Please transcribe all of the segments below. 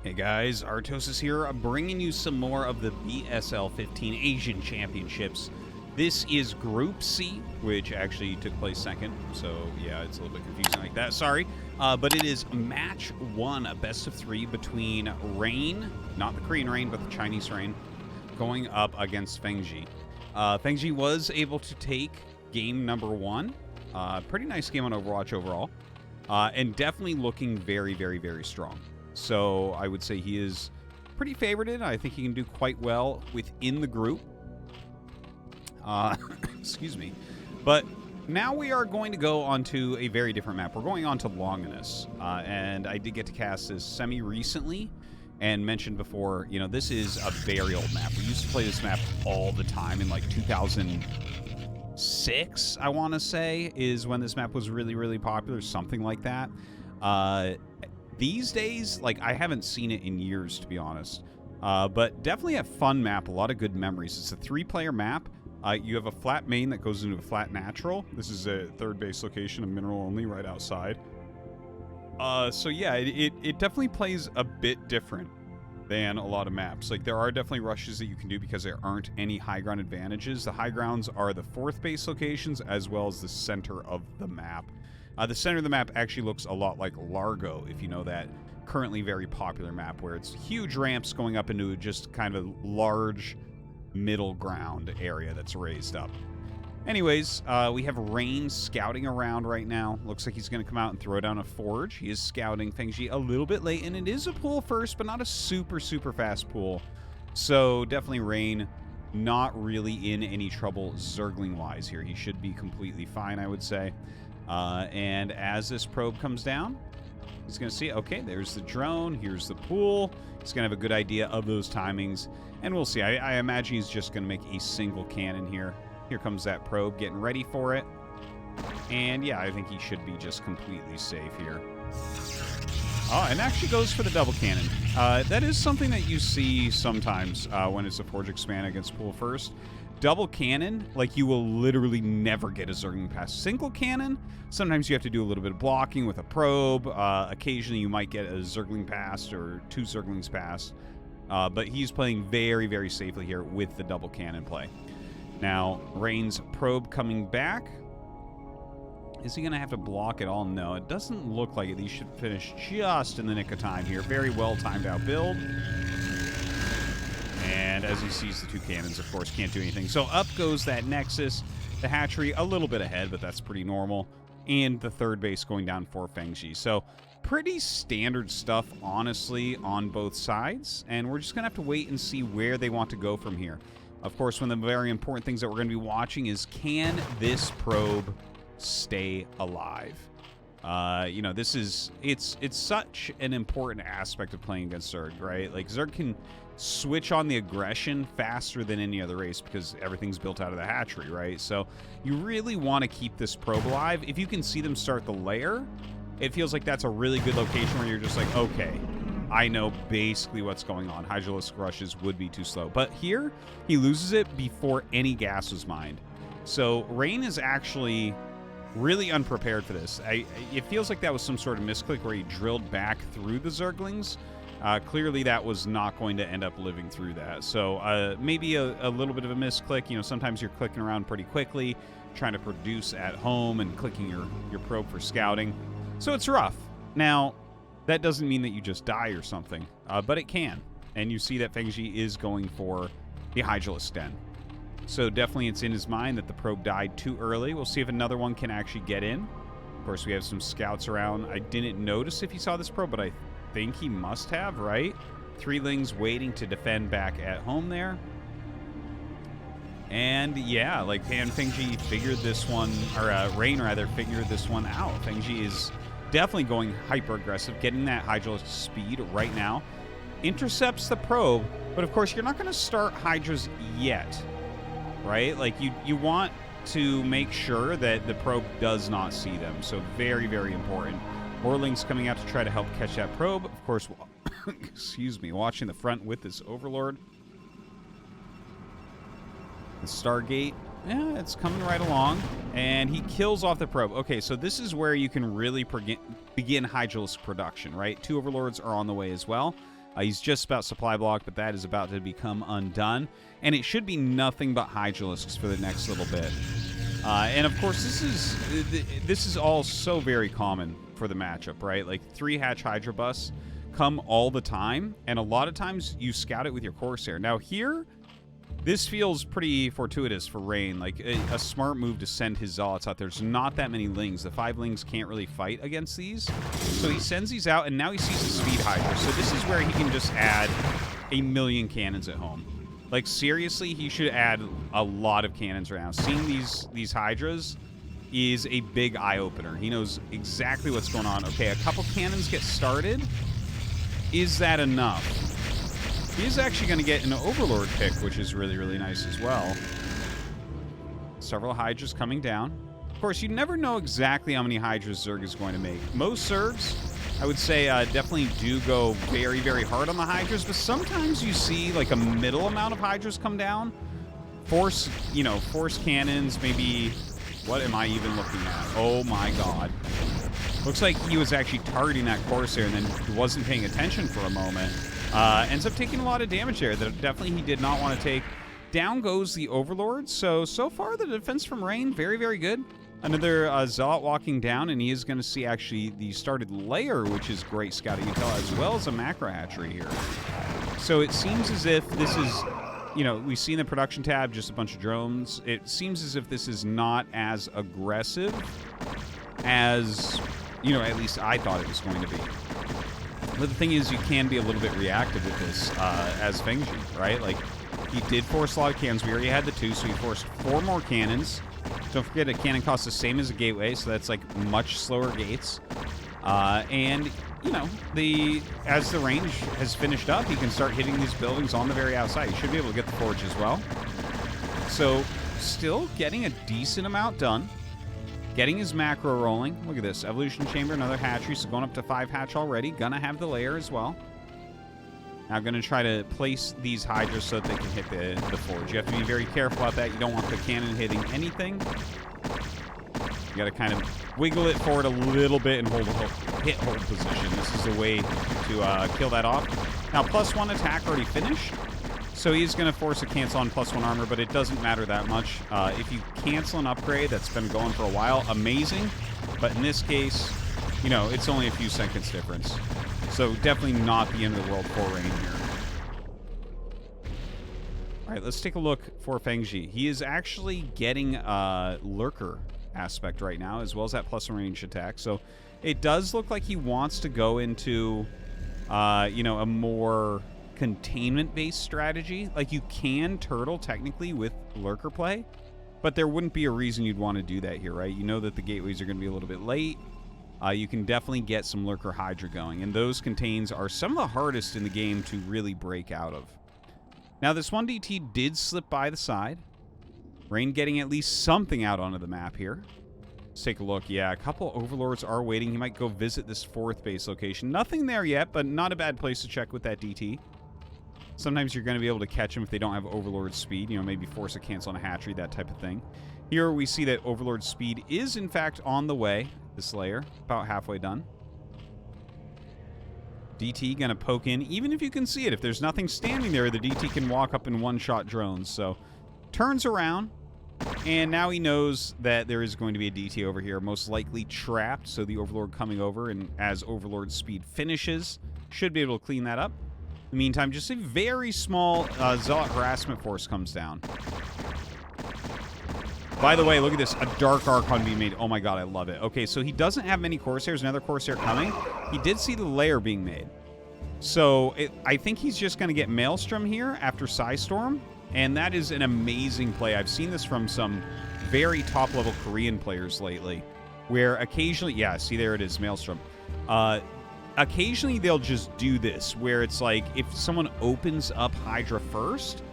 Hey guys, Artosis here, bringing you some more of the BSL 15 Asian Championships. This is Group C, which actually took place second, so yeah, it's a little bit confusing like that, sorry. But it is match 1, a best of 3 between Rain, not the Korean Rain, but the Chinese Rain, going up against Fengji. Fengji was able to take game number 1. Pretty nice game on Overwatch overall, and definitely looking very, very, very strong. So I would say he is pretty favorited. I think he can do quite well within the group. Excuse me. But now we are going to go on to a very different map. We're going on to Longinus. And I did get to cast this semi-recently and mentioned before, you know, this is a very old map. We used to play this map all the time in like 2006, I want to say, is when this map was really, really popular, something like that. These days, like, I haven't seen it in years, to be honest. But definitely a fun map, a lot of good memories. It's a 3-player map. You have a flat main that goes into a flat natural. This is a third base location, a mineral only, right outside. So yeah, it definitely plays a bit different than a lot of maps. Like, there are definitely rushes that you can do because there aren't any high ground advantages. The high grounds are the 4th base locations as well as the center of the map. The center of the map actually looks a lot like Largo, if you know that currently very popular map, where it's huge ramps going up into just kind of a large middle ground area that's raised up. Anyways, we have Rain scouting around right now. Looks like he's going to come out and throw down a Forge. He is scouting Fengji a little bit late, and it is a pool first, but not a super, super fast pool. So definitely Rain not really in any trouble Zergling-wise here. He should be completely fine, I would say. And as this probe comes down, he's going to see, okay, there's the drone, here's the pool. He's going to have a good idea of those timings, and we'll see. I imagine he's just going to make a single cannon here. Here comes that probe getting ready for it. And yeah, I think he should be just completely safe here. Oh, and actually goes for the double cannon. That is something that you see sometimes when it's a Forge expand against pool first. Double cannon, like, you will literally never get a Zergling past single cannon. Sometimes you have to do a little bit of blocking with a probe. Occasionally you might get a Zergling past or 2 Zerglings past. But he's playing very, very safely here with the double cannon play. Now, Rain's probe coming back. Is he going to have to block it all? No, it doesn't look like it. He should finish just in the nick of time here. Very well timed out build. And as he sees the 2 cannons, of course, can't do anything. So up goes that Nexus. The hatchery a little bit ahead, but that's pretty normal. And the 3rd base going down for Fengji. So pretty standard stuff, honestly, on both sides. And we're just going to have to wait and see where they want to go from here. Of course, one of the very important things that we're going to be watching is, can this probe stay alive? You know, this is, it's such an important aspect of playing against Zerg, right? Like, Zerg can switch on the aggression faster than any other race because everything's built out of the hatchery, right? So you really want to keep this probe alive. If you can see them start the lair, it feels like that's a really good location where you're just like, okay, I know basically what's going on. Hydralisk rushes would be too slow. But here, he loses it before any gas was mined. So Rain is actually really unprepared for this. It feels like that was some sort of misclick where he drilled back through the Zerglings. Clearly that was not going to end up living through that. So maybe a little bit of a misclick. You know, sometimes you're clicking around pretty quickly, trying to produce at home and clicking your probe for scouting. So it's rough. Now, that doesn't mean that you just die or something, but it can. And you see that Fengji is going for the Hydralisk Den. So definitely it's in his mind that the probe died too early. We'll see if another one can actually get in. Of course, we have some scouts around. I didn't notice if he saw this probe, but I think he must have, right? 3-lings waiting to defend back at home there. And yeah, like, Fengji figured this one, or Rain rather, figured this one out. Fengji is definitely going hyper aggressive, getting that Hydralisk speed right now. Intercepts the probe, but of course you're not going to start Hydras yet, right? Like, you want to make sure that the probe does not see them. So very, very important. Morlings coming out to try to help catch that probe. Of course, excuse me, watching the front with this Overlord. The Stargate, yeah, it's coming right along. And he kills off the probe. Okay, so this is where you can really begin Hydralisk production, right? 2 Overlords are on the way as well. He's just about supply block, but that is about to become undone. And it should be nothing but Hydralisks for the next little bit. And of course, this is all so very common for the matchup, right? Like 3-hatch Hydra Bus come all the time, and a lot of times you scout it with your Corsair. Now here, this feels pretty fortuitous for Rain, like a smart move to send his Zealots out. There's not that many Lings. The 5 Lings can't really fight against these. So he sends these out, and now he sees the Speed Hydra. So this is where he can just add 1,000,000 cannons at home. Like, seriously, he should add a lot of cannons right now. Seeing these Hydras is a big eye-opener. He knows exactly what's going on. Okay, a couple cannons get started. Is that enough? He is actually going to get an Overlord pick, which is really, really nice as well. Several Hydras coming down. Of course, you never know exactly how many Hydras Zerg is going to make. Most Zergs, I would say, definitely do go very, very hard on the Hydras, but sometimes you see, like, a middle amount of Hydras come down. Force cannons, maybe... What am I even looking at? Oh, my God. Looks like he was actually targeting that Corsair and then wasn't paying attention for a moment. Ends up taking a lot of damage there that definitely he did not want to take. Down goes the Overlord. So far the defense from Rain, very, very good. Another Zealot walking down, and he is going to see actually the started layer, which is great scouting intel, as well as a macro hatchery here. So it seems as if this is, you know, we see in the production tab just a bunch of drones. It seems as if this is not as aggressive as, you know, at least I thought it was going to be. But the thing is, you can be a little bit reactive with this as Fengji, right? Like, he did force a lot of cannons. We already had the 2, so he forced 4 more cannons. Don't forget, a cannon costs the same as a gateway, so that's, like, much slower gates. And, you know, as the range has finished up, he can start hitting these buildings on the very outside. He should be able to get the forge as well. So, still getting a decent amount done. Getting his macro rolling. Look at this. Evolution Chamber, another hatchery, so going up to 5 hatch already. Gonna have the layer as well. Now gonna try to place these Hydras so that they can hit the forge. You have to be very careful about that. You don't want the cannon hitting anything. You gotta kind of wiggle it forward a little bit and hold position. This is the way to kill that off. Now, +1 attack already finished. So he's going to force a cancel on +1 armor, but it doesn't matter that much. If you cancel an upgrade that's been going for a while, amazing. But in this case, you know, it's only a few seconds difference. So definitely not the end of the world for Rain here. All right, let's take a look for Fengji. He is actually getting a Lurker aspect right now, as well as that +1 range attack. So it does look like he wants to go into, you know, a more containment-based strategy. Like, you can turtle technically with Lurker play, but there wouldn't be a reason you'd want to do that here, right? You know that the gateways are going to be a little bit late. You can definitely get some Lurker Hydra going, and those contains are some of the hardest in the game to really break out of. Now, this 1DT did slip by the side. Rain getting at least something out onto the map here. Let's take a look. Yeah, a couple Overlords are waiting. He might go visit this 4th base location. Nothing there yet, but not a bad place to check with that DT. Sometimes you're going to be able to catch them if they don't have Overlord speed. You know, maybe force a cancel on a hatchery, that type of thing. Here we see that Overlord speed is, in fact, on the way. This layer, about halfway done. DT going to poke in, even if you can see it. If there's nothing standing there, the DT can walk up and one-shot drones. So, turns around, and now he knows that there is going to be a DT over here, most likely trapped. So the Overlord coming over, and as Overlord speed finishes, should be able to clean that up. In the meantime, just a very small Zealot harassment force comes down. By the way, look at this. A Dark Archon being made. Oh my god, I love it. Okay, so he doesn't have many Corsairs. Another Corsair coming. He did see the layer being made. So I think he's just going to get Maelstrom here after Psystorm. And that is an amazing play. I've seen this from some very top-level Korean players lately. Where occasionally... Yeah, see, there it is, Maelstrom. Occasionally, they'll just do this, where it's like, if someone opens up Hydra first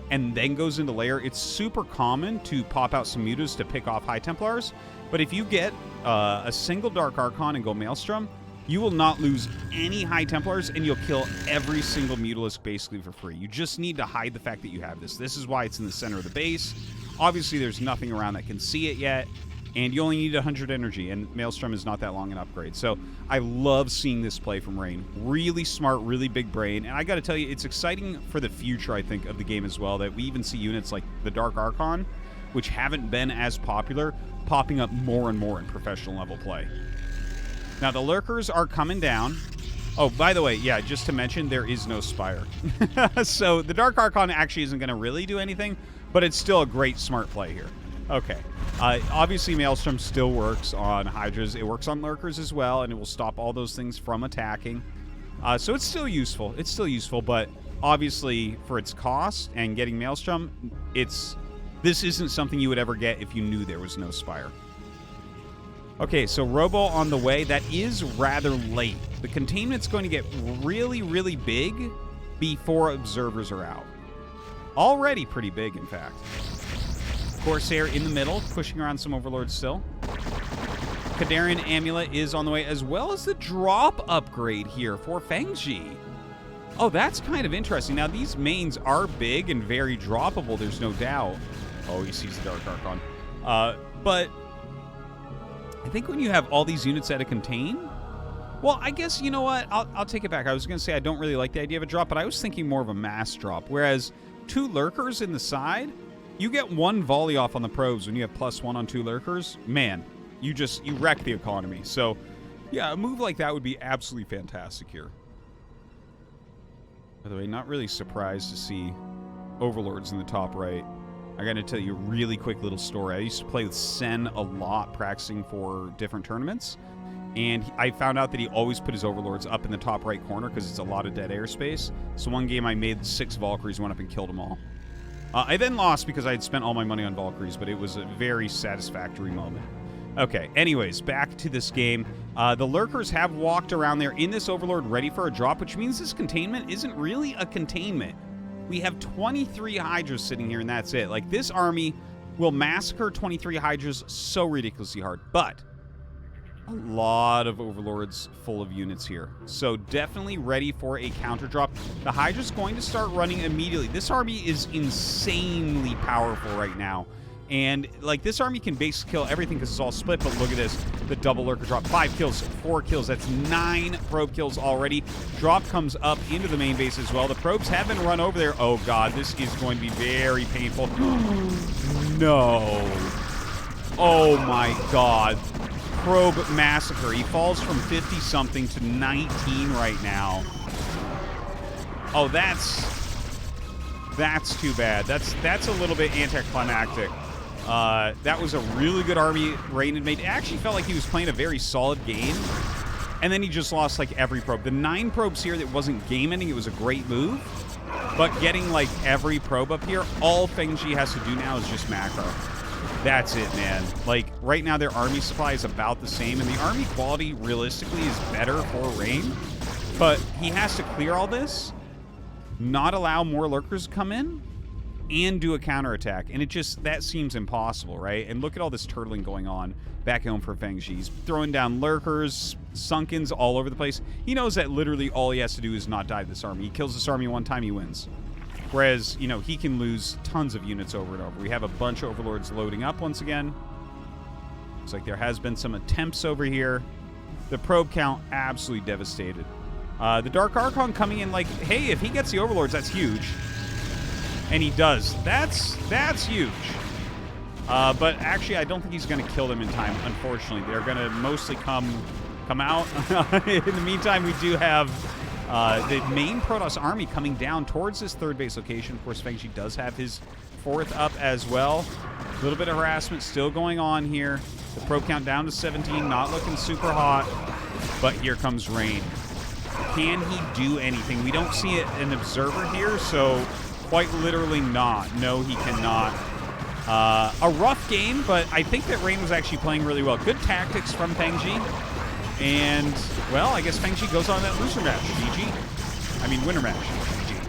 and then goes into layer, it's super common to pop out some mutas to pick off High Templars. But if you get a single Dark Archon and go Maelstrom, you will not lose any High Templars, and you'll kill every single Mutalisk basically for free. You just need to hide the fact that you have this. This is why it's in the center of the base. Obviously, there's nothing around that can see it yet. and you only need 100 energy, and Maelstrom is not that long an upgrade. So I love seeing this play from Rain. Really smart, really big brain, and I got to tell you, it's exciting for the future, I think, of the game as well, that we even see units like the Dark Archon, which haven't been as popular, popping up more and more in professional level play. Now, the Lurkers are coming down. Oh, by the way, yeah, just to mention, there is no Spire. So the Dark Archon actually isn't going to really do anything, but it's still a great smart play here. Okay. Obviously, Maelstrom still works on Hydras. It works on Lurkers as well, and it will stop all those things from attacking. So it's still useful. It's still useful, but obviously, for its cost and getting Maelstrom, this isn't something you would ever get if you knew there was no Spire. Okay, so Robo on the way. That is rather late. The containment's going to get really, really big before observers are out. Already pretty big, in fact. Corsair in the middle, pushing around some Overlords still. Kadarian Amulet is on the way, as well as the drop upgrade here for Fengji. Oh, that's kind of interesting. Now, these mains are big and very droppable, there's no doubt. Oh, he sees the Dark Archon. But I think when you have all these units at a contain, well, I guess, you know what? I'll take it back. I was going to say I don't really like the idea of a drop, but I was thinking more of a mass drop. Whereas 2 Lurkers in the side, you get 1 volley off on the probes when you have +1 on 2 Lurkers. Man, you wreck the economy. So, yeah, a move like that would be absolutely fantastic here. By the way, not really surprised to see Overlords in the top right. I got to tell you a really quick little story. I used to play with Sen a lot, practicing for different tournaments. And I found out that he always put his Overlords up in the top right corner because it's a lot of dead airspace. So one game I made 6 Valkyries, went up and killed them all. I then lost because I had spent all my money on Valkyries, but it was a very satisfactory moment. Okay, anyways, back to this game. The Lurkers have walked around there in this Overlord ready for a drop, which means this containment isn't really a containment. We have 23 Hydras sitting here, and that's it. Like, this army will massacre 23 Hydras so ridiculously hard, but a lot of Overlords full of units here. So definitely ready for a counter drop. The Hydra's going to start running immediately. This army is insanely powerful right now. And, like, this army can basically kill everything because it's all split, but look at this. The double Lurker drop. 5 kills, 4 kills. That's 9 probe kills already. Drop comes up into the main base as well. The probes have been run over there. Oh, God, this is going to be very painful. No. Oh, my God. Probe massacre. He falls from 50-something to 19 right now. Oh, that's too bad. That's a little bit anticlimactic. That was a really good army Rain had made. It actually felt like he was playing a very solid game, and then he just lost, like, every probe. The 9 probes here that wasn't game-ending, it was a great move, but getting, like, every probe up here, all Fengji has to do now is just macro. That's it, man. Like, right now their army supply is about the same, and the army quality, realistically, is better for Rain, but he has to clear all this, not allow more Lurkers to come in, and do a counterattack. And it just, that seems impossible, right? And look at all this turtling going on back home for Fengji. He's throwing down Lurkers, Sunkens all over the place. He knows that literally all he has to do is not die to this army. He kills this army one time, he wins. Whereas, you know, he can lose tons of units over and over. We have a bunch of Overlords loading up once again. Looks like there has been some attempts over here. The probe count absolutely devastated. The Dark Archon coming in like, hey, if he gets the Overlords, that's huge. And he does. That's huge. But actually, I don't think he's going to kill them in time, unfortunately. They're going to mostly come out. In the meantime, we do have the main Protoss army coming down towards this 3rd base location. Of course, Fengji does have his 4th up as well. A little bit of harassment still going on here. The probe count down to 17, not looking super hot. But here comes Rain. Can he do anything? We don't see an observer here, so quite literally not. No, he cannot. A rough game, but I think that Rain was actually playing really well. Good tactics from Fengji. And, well, I guess Fengji goes on that loser match, GG. I mean, winner match, GG.